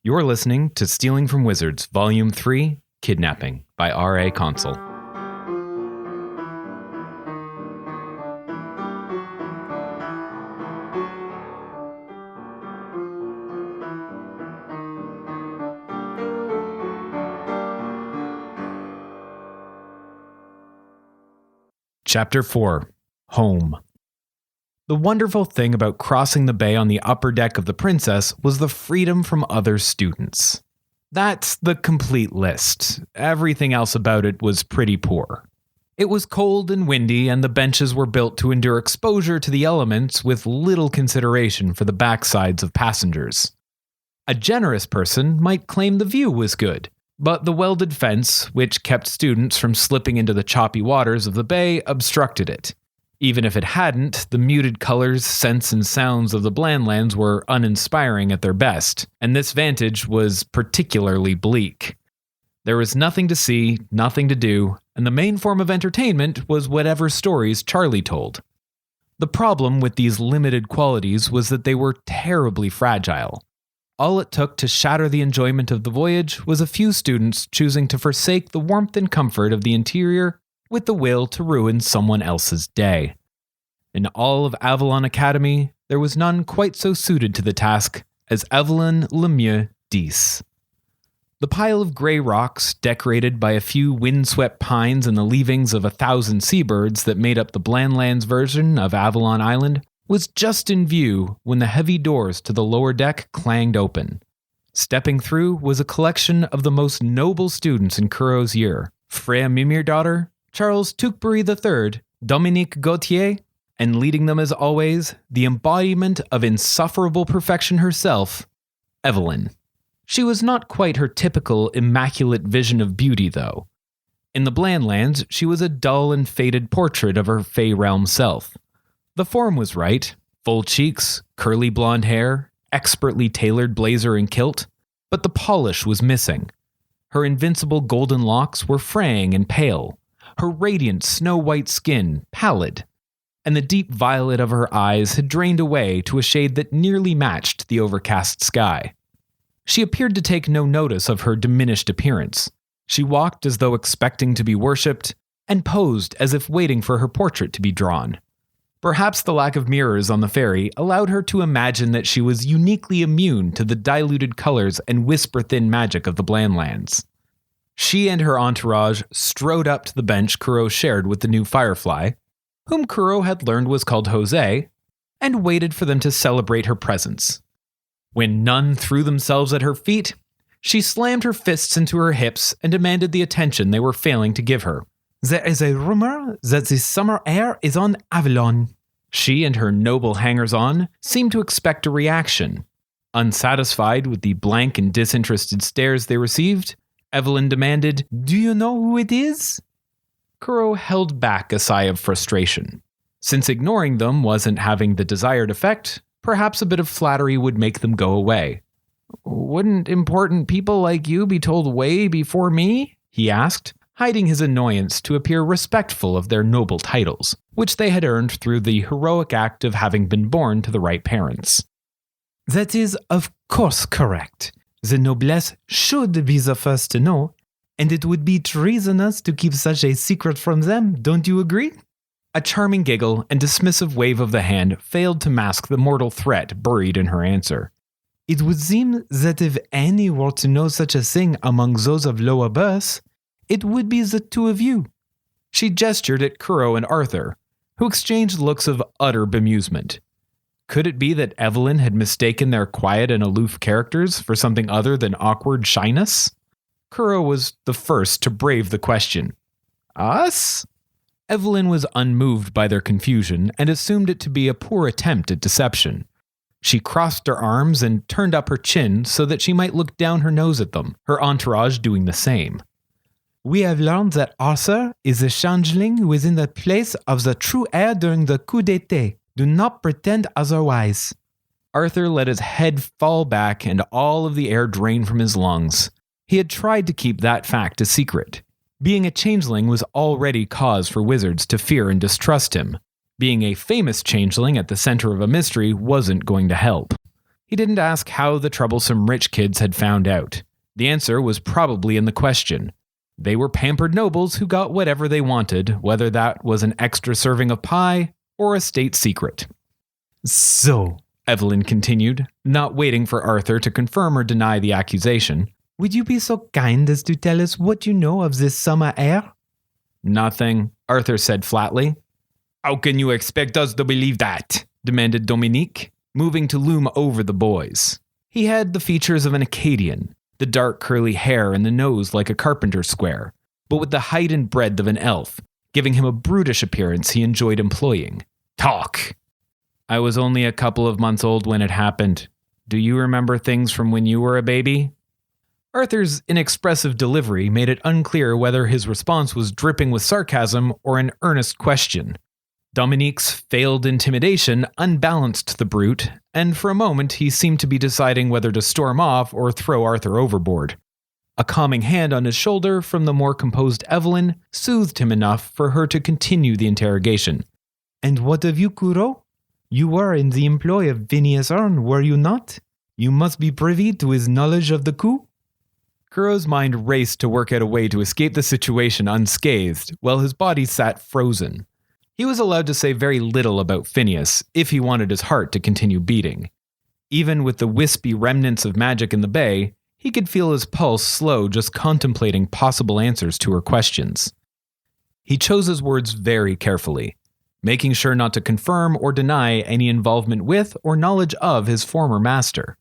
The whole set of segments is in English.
You're listening to Stealing from Wizards, Volume 3, Kidnapping, by R.A. Consul. Chapter 4. Home. The wonderful thing about crossing the bay on the upper deck of the Princess was the freedom from other students. That's the complete list. Everything else about it was pretty poor. It was cold and windy, and the benches were built to endure exposure to the elements with little consideration for the backsides of passengers. A generous person might claim the view was good, but the welded fence, which kept students from slipping into the choppy waters of the bay, obstructed it. Even if it hadn't, the muted colors, scents, and sounds of the Blandlands were uninspiring at their best, and this vantage was particularly bleak. There was nothing to see, nothing to do, and the main form of entertainment was whatever stories Charlie told. The problem with these limited qualities was that they were terribly fragile. All it took to shatter the enjoyment of the voyage was a few students choosing to forsake the warmth and comfort of the interior with the will to ruin someone else's day. In all of Avalon Academy, there was none quite so suited to the task as Evelyn Lemieux Deese. The pile of gray rocks, decorated by a few windswept pines and the leavings of 1,000 seabirds that made up the Blandlands version of Avalon Island, was just in view when the heavy doors to the lower deck clanged open. Stepping through was a collection of the most noble students in Kuro's year: Freya Mimirdaughter, Charles Tewkbury III, Dominique Gautier, and leading them as always, the embodiment of insufferable perfection herself, Evelyn. She was not quite her typical immaculate vision of beauty, though. In the Blandlands, she was a dull and faded portrait of her Fey Realm self. The form was right: full cheeks, curly blonde hair, expertly tailored blazer and kilt, but the polish was missing. Her invincible golden locks were fraying and pale, her radiant snow-white skin pallid, and the deep violet of her eyes had drained away to a shade that nearly matched the overcast sky. She appeared to take no notice of her diminished appearance. She walked as though expecting to be worshipped, and posed as if waiting for her portrait to be drawn. Perhaps the lack of mirrors on the ferry allowed her to imagine that she was uniquely immune to the diluted colors and whisper-thin magic of the Blandlands. She and her entourage strode up to the bench Kuro shared with the new Firefly, whom Kuro had learned was called Jose, and waited for them to celebrate her presence. When none threw themselves at her feet, she slammed her fists into her hips and demanded the attention they were failing to give her. "There is a rumor that the summer air is on Avalon." She and her noble hangers-on seemed to expect a reaction. Unsatisfied with the blank and disinterested stares they received, Evelyn demanded, "Do you know who it is?" Kuro held back a sigh of frustration. Since ignoring them wasn't having the desired effect, perhaps a bit of flattery would make them go away. "Wouldn't important people like you be told way before me?" he asked, hiding his annoyance to appear respectful of their noble titles, which they had earned through the heroic act of having been born to the right parents. "That is, of course, correct. The noblesse should be the first to know, and it would be treasonous to keep such a secret from them, don't you agree?" A charming giggle and dismissive wave of the hand failed to mask the mortal threat buried in her answer. "It would seem that if any were to know such a thing among those of lower birth, it would be the two of you." She gestured at Kuro and Arthur, who exchanged looks of utter bemusement. Could it be that Evelyn had mistaken their quiet and aloof characters for something other than awkward shyness? Kuro was the first to brave the question. "Us?" Evelyn was unmoved by their confusion and assumed it to be a poor attempt at deception. She crossed her arms and turned up her chin so that she might look down her nose at them, her entourage doing the same. "We have learned that Arthur is a changeling who is in the place of the true heir during the coup d'état. Do not pretend otherwise." Arthur let his head fall back and all of the air drain from his lungs. He had tried to keep that fact a secret. Being a changeling was already cause for wizards to fear and distrust him. Being a famous changeling at the center of a mystery wasn't going to help. He didn't ask how the troublesome rich kids had found out. The answer was probably in the question. They were pampered nobles who got whatever they wanted, whether that was an extra serving of pie or a state secret. So, Evelyn continued, not waiting for Arthur to confirm or deny the accusation, would you be so kind as to tell us what you know of this summer air? Nothing, Arthur said flatly. How can you expect us to believe that? Demanded Dominique, moving to loom over the boys. He had the features of an Acadian, the dark curly hair and the nose like a carpenter's square, but with the height and breadth of an elf, giving him a brutish appearance he enjoyed employing. Talk! I was only a couple of months old when it happened. Do you remember things from when you were a baby? Arthur's inexpressive delivery made it unclear whether his response was dripping with sarcasm or an earnest question. Dominique's failed intimidation unbalanced the brute, and for a moment he seemed to be deciding whether to storm off or throw Arthur overboard. A calming hand on his shoulder from the more composed Evelyn soothed him enough for her to continue the interrogation. And what of you, Kuro? You were in the employ of Phineas Orne, were you not? You must be privy to his knowledge of the coup? Kuro's mind raced to work out a way to escape the situation unscathed, while his body sat frozen. He was allowed to say very little about Phineas if he wanted his heart to continue beating. Even with the wispy remnants of magic in the bay, he could feel his pulse slow just contemplating possible answers to her questions. He chose his words very carefully, making sure not to confirm or deny any involvement with or knowledge of his former master.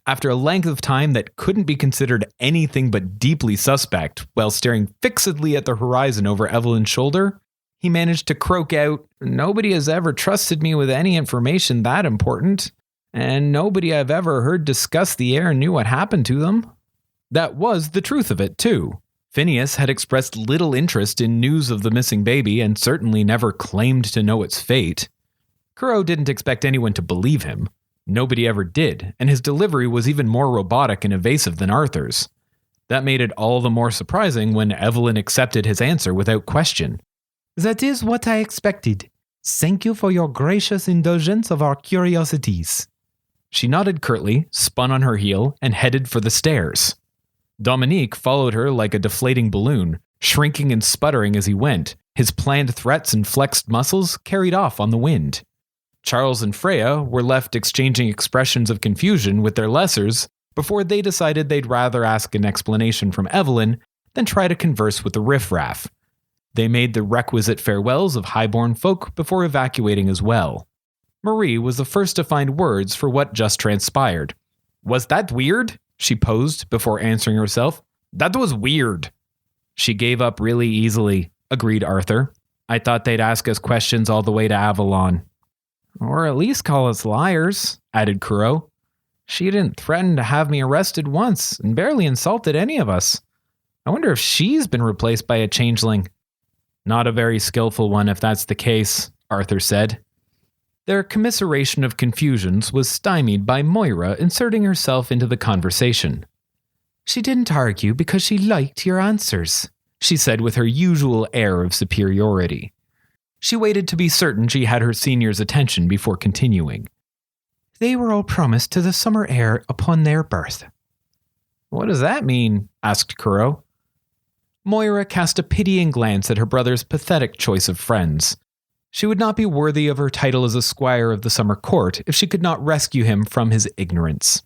After a length of time that couldn't be considered anything but deeply suspect, while staring fixedly at the horizon over Evelyn's shoulder, he managed to croak out, "Nobody has ever trusted me with any information that important, and nobody I've ever heard discuss the air knew what happened to them." That was the truth of it, too. Phineas had expressed little interest in news of the missing baby and certainly never claimed to know its fate. Kuro didn't expect anyone to believe him. Nobody ever did, and his delivery was even more robotic and evasive than Arthur's. That made it all the more surprising when Evelyn accepted his answer without question. That is what I expected. Thank you for your gracious indulgence of our curiosities. She nodded curtly, spun on her heel, and headed for the stairs. Dominique followed her like a deflating balloon, shrinking and sputtering as he went, his planned threats and flexed muscles carried off on the wind. Charles and Freya were left exchanging expressions of confusion with their lessers before they decided they'd rather ask an explanation from Evelyn than try to converse with the riffraff. They made the requisite farewells of highborn folk before evacuating as well. Marie was the first to find words for what just transpired. "Was that weird?" she posed before answering herself. "That was weird." She gave up really easily, agreed Arthur. "I thought they'd ask us questions all the way to Avalon." "Or at least call us liars," added Kuro. "She didn't threaten to have me arrested once and barely insulted any of us. I wonder if she's been replaced by a changeling." "Not a very skillful one if that's the case," Arthur said. Their commiseration of confusions was stymied by Moira inserting herself into the conversation. "She didn't argue because she liked your answers," she said with her usual air of superiority. She waited to be certain she had her senior's attention before continuing. "They were all promised to the summer heir upon their birth." "What does that mean?" asked Kuro. Moira cast a pitying glance at her brother's pathetic choice of friends. She would not be worthy of her title as a squire of the summer court if she could not rescue him from his ignorance.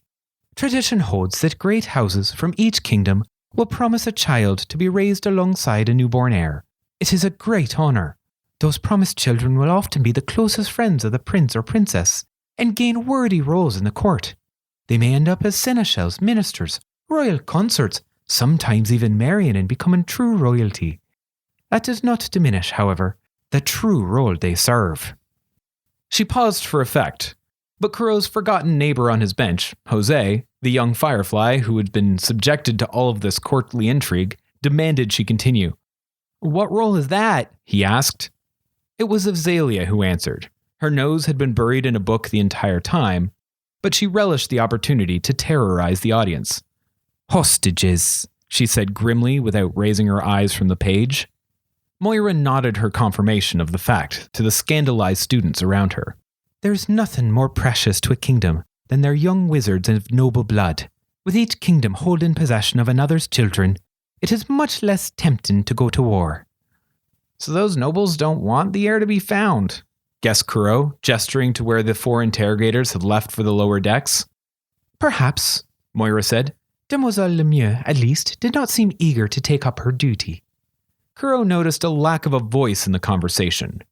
"Tradition holds that great houses from each kingdom will promise a child to be raised alongside a newborn heir. It is a great honor. Those promised children will often be the closest friends of the prince or princess and gain worthy roles in the court. They may end up as seneschals, ministers, royal consorts, sometimes even marrying and becoming true royalty. That does not diminish, however, the true role they serve." She paused for effect, but Kuro's forgotten neighbor on his bench, Jose, the young firefly who had been subjected to all of this courtly intrigue, demanded she continue. "What role is that?" he asked. It was Azalea who answered. Her nose had been buried in a book the entire time, but she relished the opportunity to terrorize the audience. "Hostages," she said grimly without raising her eyes from the page. Moira nodded her confirmation of the fact to the scandalized students around her. "There's nothing more precious to a kingdom than their young wizards of noble blood. With each kingdom holding possession of another's children, it is much less tempting to go to war." "So those nobles don't want the heir to be found," guessed Kuro, gesturing to where the 4 interrogators had left for the lower decks. "Perhaps," Moira said. "Demoiselle Lemieux, at least, did not seem eager to take up her duty." Kuro noticed a lack of a voice in the conversation,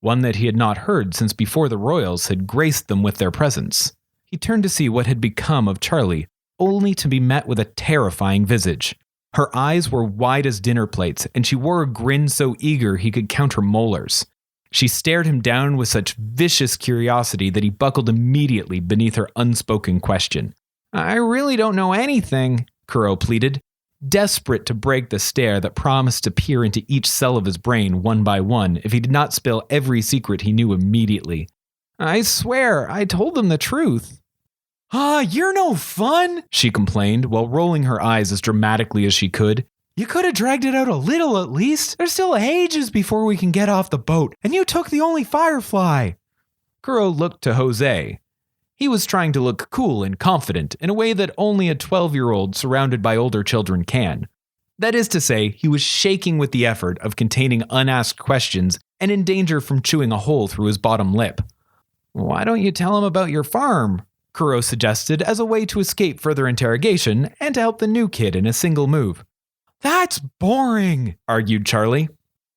one that he had not heard since before the royals had graced them with their presence. He turned to see what had become of Charlie, only to be met with a terrifying visage. Her eyes were wide as dinner plates, and she wore a grin so eager he could count her molars. She stared him down with such vicious curiosity that he buckled immediately beneath her unspoken question. "I really don't know anything," Kuro pleaded, desperate to break the stare that promised to peer into each cell of his brain one by one if he did not spill every secret he knew immediately. "I swear, I told them the truth." You're no fun," she complained, while rolling her eyes as dramatically as she could. "You could have dragged it out a little at least. There's still ages before we can get off the boat, and you took the only firefly." Kuro looked to Jose. He was trying to look cool and confident in a way that only a 12-year-old surrounded by older children can. That is to say, he was shaking with the effort of containing unasked questions and in danger from chewing a hole through his bottom lip. "Why don't you tell him about your farm?" Kuro suggested as a way to escape further interrogation and to help the new kid in a single move. "That's boring," argued Charlie.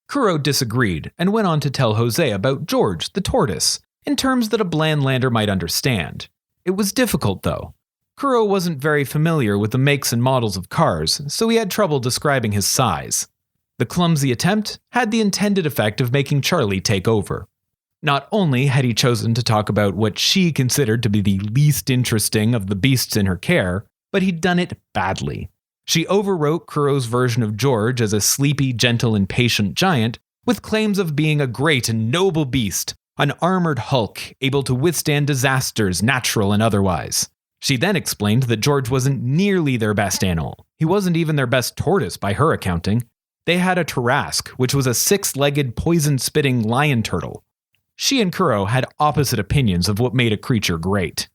Kuro disagreed and went on to tell Jose about George, the tortoise, in terms that a Blandlander might understand. It was difficult, though. Kuro wasn't very familiar with the makes and models of cars, so he had trouble describing his size. The clumsy attempt had the intended effect of making Charlie take over. Not only had he chosen to talk about what she considered to be the least interesting of the beasts in her care, but he'd done it badly. She overwrote Kuro's version of George as a sleepy, gentle, and patient giant, with claims of being a great and noble beast, an armored hulk able to withstand disasters, natural and otherwise. She then explained that George wasn't nearly their best animal. He wasn't even their best tortoise by her accounting. They had a Tarrasque, which was a 6-legged, poison-spitting lion turtle. She and Kuro had opposite opinions of what made a creature great.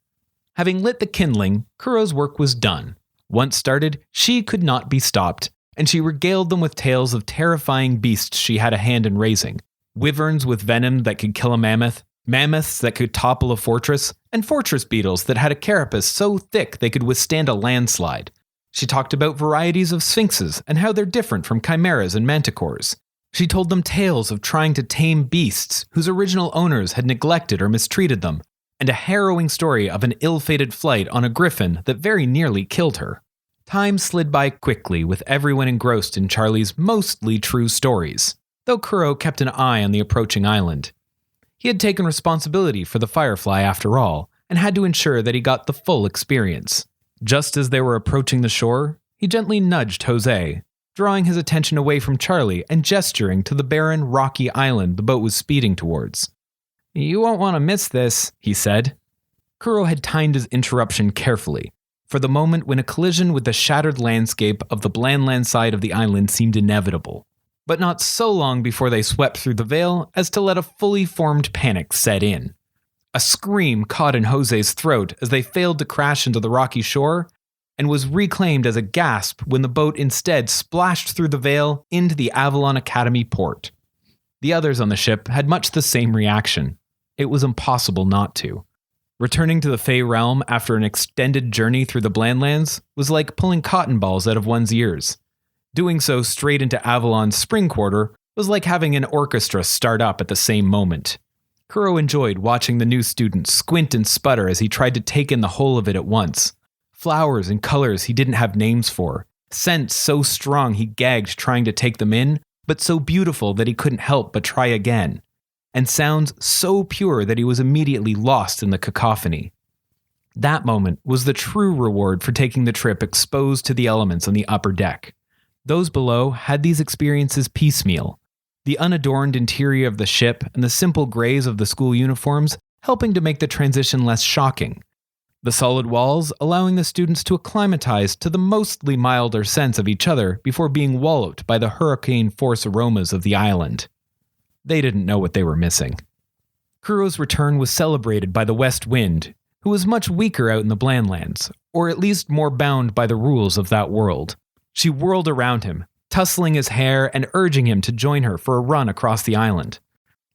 Having lit the kindling, Kuro's work was done. Once started, she could not be stopped, and she regaled them with tales of terrifying beasts she had a hand in raising. Wyverns with venom that could kill a mammoth, mammoths that could topple a fortress, and fortress beetles that had a carapace so thick they could withstand a landslide. She talked about varieties of sphinxes and how they're different from chimeras and manticores. She told them tales of trying to tame beasts whose original owners had neglected or mistreated them, and a harrowing story of an ill-fated flight on a griffin that very nearly killed her. Time slid by quickly with everyone engrossed in Charlie's mostly true stories, though Kuro kept an eye on the approaching island. He had taken responsibility for the Firefly after all, and had to ensure that he got the full experience. Just as they were approaching the shore, he gently nudged Jose, drawing his attention away from Charlie and gesturing to the barren, rocky island the boat was speeding towards. "You won't want to miss this," he said. Kuro had timed his interruption carefully, for the moment when a collision with the shattered landscape of the Blandland side of the island seemed inevitable, but not so long before they swept through the veil as to let a fully formed panic set in. A scream caught in Jose's throat as they failed to crash into the rocky shore, and was reclaimed as a gasp when the boat instead splashed through the veil into the Avalon Academy port. The others on the ship had much the same reaction. It was impossible not to. Returning to the Fey realm after an extended journey through the Blandlands was like pulling cotton balls out of one's ears. Doing so straight into Avalon's spring quarter was like having an orchestra start up at the same moment. Kuro enjoyed watching the new student squint and sputter as he tried to take in the whole of it at once. Flowers and colors he didn't have names for, scents so strong he gagged trying to take them in, but so beautiful that he couldn't help but try again, and sounds so pure that he was immediately lost in the cacophony. That moment was the true reward for taking the trip exposed to the elements on the upper deck. Those below had these experiences piecemeal, the unadorned interior of the ship and the simple grays of the school uniforms helping to make the transition less shocking. The solid walls allowing the students to acclimatize to the mostly milder sense of each other before being walloped by the hurricane force aromas of the island. They didn't know what they were missing. Kuro's return was celebrated by the west wind, who was much weaker out in the Blandlands, or at least more bound by the rules of that world. She whirled around him, tussling his hair and urging him to join her for a run across the island.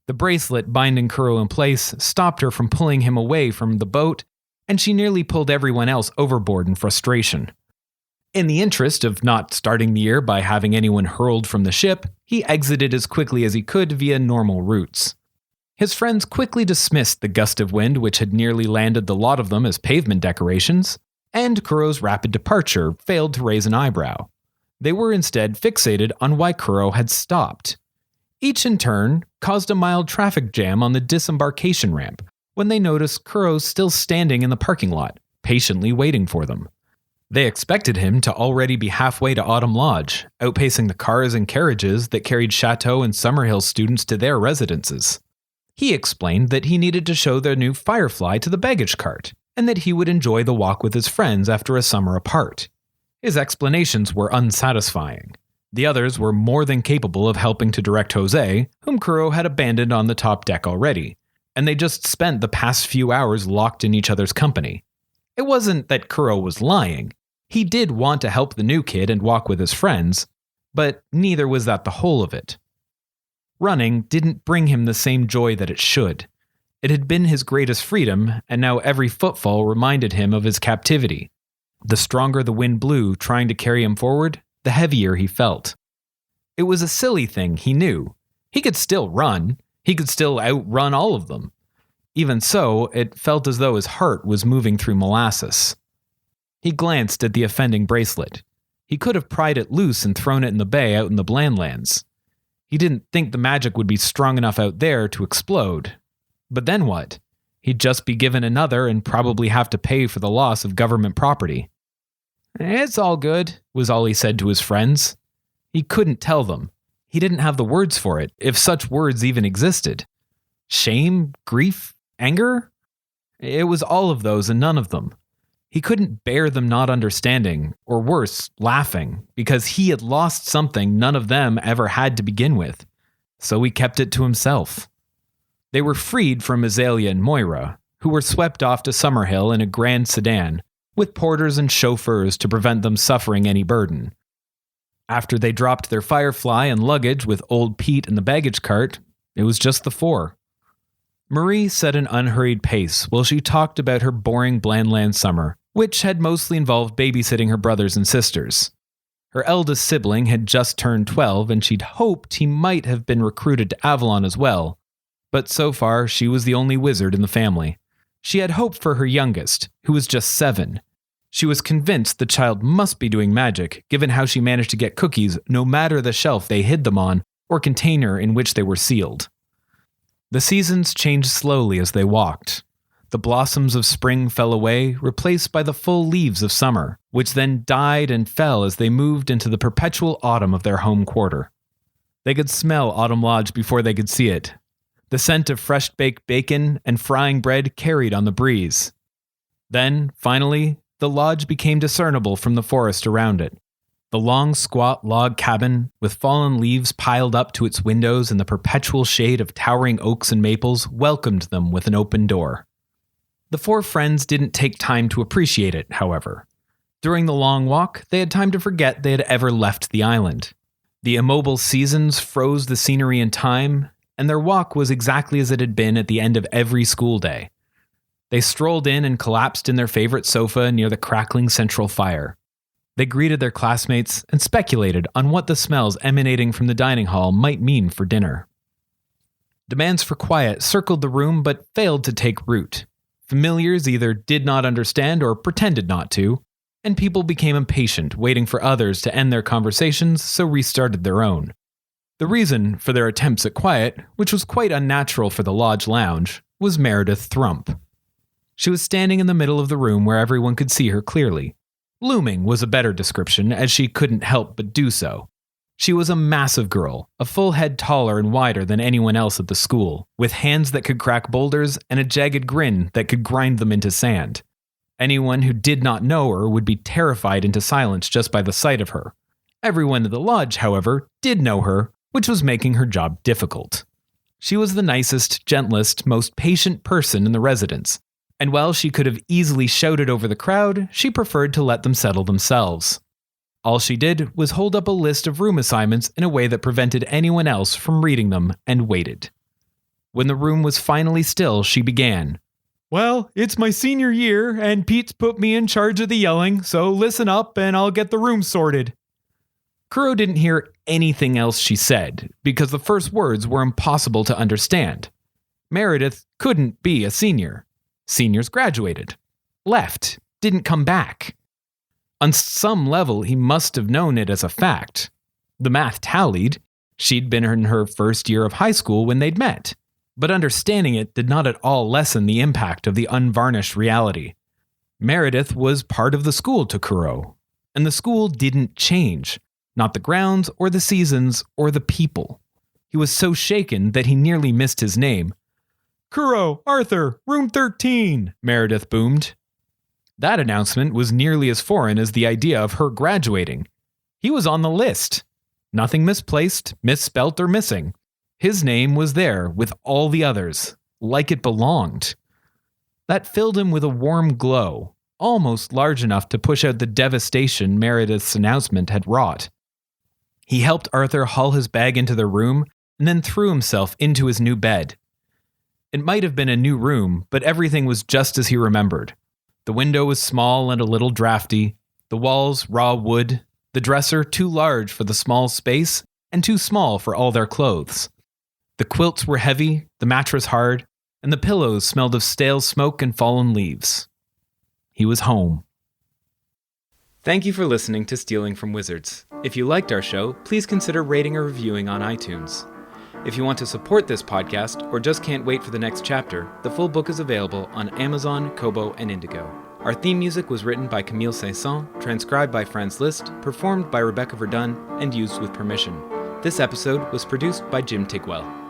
The bracelet binding Kuro in place stopped her from pulling him away from the boat, and she nearly pulled everyone else overboard in frustration. In the interest of not starting the year by having anyone hurled from the ship, he exited as quickly as he could via normal routes. His friends quickly dismissed the gust of wind which had nearly landed the lot of them as pavement decorations, and Kuro's rapid departure failed to raise an eyebrow. They were instead fixated on why Kuro had stopped. Each in turn caused a mild traffic jam on the disembarkation ramp when they noticed Kuro still standing in the parking lot, patiently waiting for them. They expected him to already be halfway to Autumn Lodge, outpacing the cars and carriages that carried Chateau and Summerhill students to their residences. He explained that he needed to show their new Firefly to the baggage cart, and that he would enjoy the walk with his friends after a summer apart. His explanations were unsatisfying. The others were more than capable of helping to direct Jose, whom Kuro had abandoned on the top deck already, and they just spent the past few hours locked in each other's company. It wasn't that Kuro was lying. He did want to help the new kid and walk with his friends, but neither was that the whole of it. Running didn't bring him the same joy that it should. It had been his greatest freedom, and now every footfall reminded him of his captivity. The stronger the wind blew trying to carry him forward, the heavier he felt. It was a silly thing, he knew. He could still run. He could still outrun all of them. Even so, it felt as though his heart was moving through molasses. He glanced at the offending bracelet. He could have pried it loose and thrown it in the bay out in the Blandlands. He didn't think the magic would be strong enough out there to explode. But then what? He'd just be given another and probably have to pay for the loss of government property. "It's all good," was all he said to his friends. He couldn't tell them. He didn't have the words for it, if such words even existed. Shame? Grief? Anger? It was all of those and none of them. He couldn't bear them not understanding, or worse, laughing, because he had lost something none of them ever had to begin with. So he kept it to himself. They were freed from Azalea and Moira, who were swept off to Summerhill in a grand sedan, with porters and chauffeurs to prevent them suffering any burden. After they dropped their Firefly and luggage with old Pete in the baggage cart, it was just the four. Marie set an unhurried pace while she talked about her boring Blandland summer, which had mostly involved babysitting her brothers and sisters. Her eldest sibling had just turned 12 and she'd hoped he might have been recruited to Avalon as well, but so far she was the only wizard in the family. She had hope for her youngest, who was just 7. She was convinced the child must be doing magic, given how she managed to get cookies no matter the shelf they hid them on or container in which they were sealed. The seasons changed slowly as they walked. The blossoms of spring fell away, replaced by the full leaves of summer, which then died and fell as they moved into the perpetual autumn of their home quarter. They could smell Autumn Lodge before they could see it. The scent of fresh-baked bacon and frying bread carried on the breeze. Then, finally, the lodge became discernible from the forest around it. The long, squat log cabin, with fallen leaves piled up to its windows in the perpetual shade of towering oaks and maples, welcomed them with an open door. The 4 friends didn't take time to appreciate it, however. During the long walk, they had time to forget they had ever left the island. The immobile seasons froze the scenery in time, and their walk was exactly as it had been at the end of every school day. They strolled in and collapsed in their favorite sofa near the crackling central fire. They greeted their classmates and speculated on what the smells emanating from the dining hall might mean for dinner. Demands for quiet circled the room but failed to take root. Familiars either did not understand or pretended not to, and people became impatient, waiting for others to end their conversations, so restarted their own. The reason for their attempts at quiet, which was quite unnatural for the lodge lounge, was Meredith Thrump. She was standing in the middle of the room where everyone could see her clearly. Looming was a better description, as she couldn't help but do so. She was a massive girl, a full head taller and wider than anyone else at the school, with hands that could crack boulders and a jagged grin that could grind them into sand. Anyone who did not know her would be terrified into silence just by the sight of her. Everyone at the lodge, however, did know her, which was making her job difficult. She was the nicest, gentlest, most patient person in the residence, And while she could have easily shouted over the crowd, she preferred to let them settle themselves. All she did was hold up a list of room assignments in a way that prevented anyone else from reading them and waited. When the room was finally still, she began. Well, it's my senior year, and Pete's put me in charge of the yelling, so listen up and I'll get the room sorted. Kuro didn't hear anything else she said, because the first words were impossible to understand. Meredith couldn't be a senior. Seniors graduated. Left. Didn't come back. On some level, he must have known it as a fact. The math tallied. She'd been in her first year of high school when they'd met. But understanding it did not at all lessen the impact of the unvarnished reality. Meredith was part of the school to Kuro, and the school didn't change, not the grounds or the seasons or the people. He was so shaken that he nearly missed his name. Kuro, Arthur, room 13, Meredith boomed. That announcement was nearly as foreign as the idea of her graduating. He was on the list. Nothing misplaced, misspelt, or missing. His name was there with all the others, like it belonged. That filled him with a warm glow, almost large enough to push out the devastation Meredith's announcement had wrought. He helped Arthur haul his bag into the room and then threw himself into his new bed. It might have been a new room, but everything was just as he remembered. The window was small and a little drafty, the walls raw wood, the dresser too large for the small space and too small for all their clothes. The quilts were heavy, the mattress hard, and the pillows smelled of stale smoke and fallen leaves. He was home. Thank you for listening to Stealing from Wizards. If you liked our show, please consider rating or reviewing on iTunes. If you want to support this podcast or just can't wait for the next chapter, the full book is available on Amazon, Kobo, and Indigo. Our theme music was written by Camille Saint-Saëns, transcribed by Franz Liszt, performed by Rebecca Verdun, and used with permission. This episode was produced by Jim Tigwell.